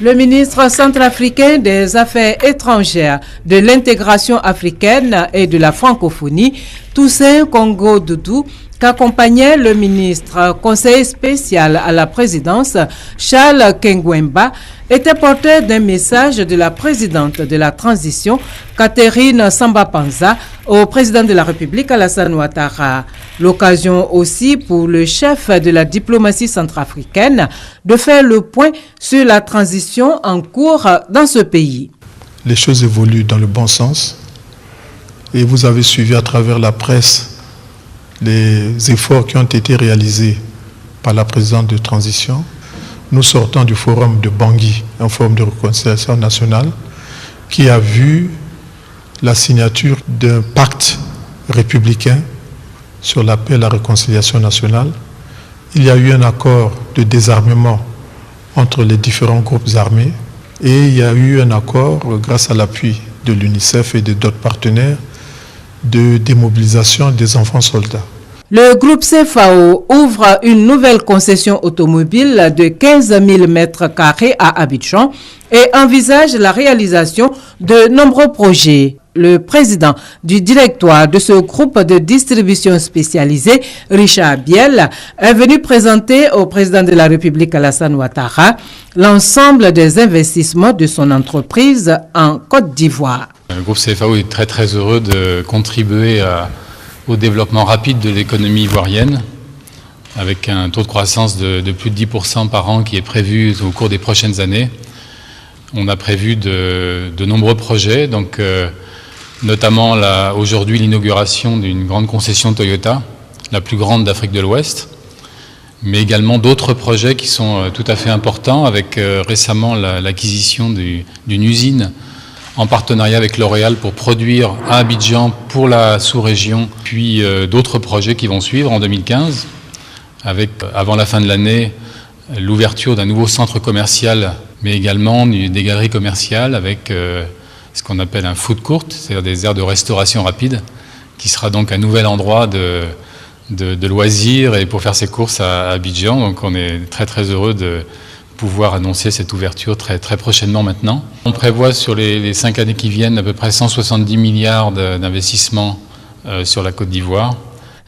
Le ministre centrafricain des Affaires étrangères, de l'intégration africaine et de la francophonie, Toussaint Congo Doudou, qu'accompagnait le ministre conseiller spécial à la présidence, Charles Kengwemba, était porteur d'un message de la présidente de la transition, Catherine Samba-Panza, au président de la République, Alassane Ouattara. L'occasion aussi pour le chef de la diplomatie centrafricaine de faire le point sur la transition en cours dans ce pays. Les choses évoluent dans le bon sens et vous avez suivi à travers la presse les efforts qui ont été réalisés par la présidente de transition. Nous sortons du forum de Bangui, un forum de réconciliation nationale, qui a vu la signature d'un pacte républicain sur la paix et la réconciliation nationale. Il y a eu un accord de désarmement entre les différents groupes armés et il y a eu un accord, grâce à l'appui de l'UNICEF et d'autres partenaires, de démobilisation des enfants soldats. Le groupe CFAO ouvre une nouvelle concession automobile de 15 000 m² à Abidjan et envisage la réalisation de nombreux projets. Le président du directoire de ce groupe de distribution spécialisé, Richard Biel, est venu présenter au président de la République, Alassane Ouattara, l'ensemble des investissements de son entreprise en Côte d'Ivoire. Le groupe CFAO est très heureux de contribuer au développement rapide de l'économie ivoirienne, avec un taux de croissance de plus de 10% par an qui est prévu au cours des prochaines années. On a prévu de nombreux projets, donc notamment aujourd'hui l'inauguration d'une grande concession Toyota, la plus grande d'Afrique de l'Ouest, mais également d'autres projets qui sont tout à fait importants, avec récemment l'acquisition d'une usine en partenariat avec L'Oréal pour produire à Abidjan pour la sous-région, puis d'autres projets qui vont suivre en 2015, avec avant la fin de l'année l'ouverture d'un nouveau centre commercial, mais également des galeries commerciales avec ce qu'on appelle un food court, c'est-à-dire des aires de restauration rapide, qui sera donc un nouvel endroit de loisirs et pour faire ses courses à Abidjan. Donc on est très heureux de pouvoir annoncer cette ouverture très prochainement maintenant. On prévoit sur les 5 années qui viennent à peu près 170 milliards d'investissements sur la Côte d'Ivoire.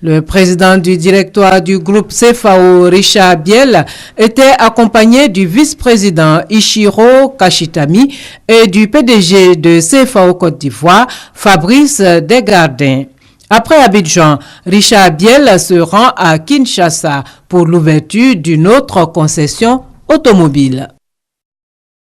Le président du directoire du groupe CFAO, Richard Biel, était accompagné du vice-président Ichiro Kashitami et du PDG de CFAO Côte d'Ivoire, Fabrice Desgardins. Après Abidjan, Richard Biel se rend à Kinshasa pour l'ouverture d'une autre concession automobile.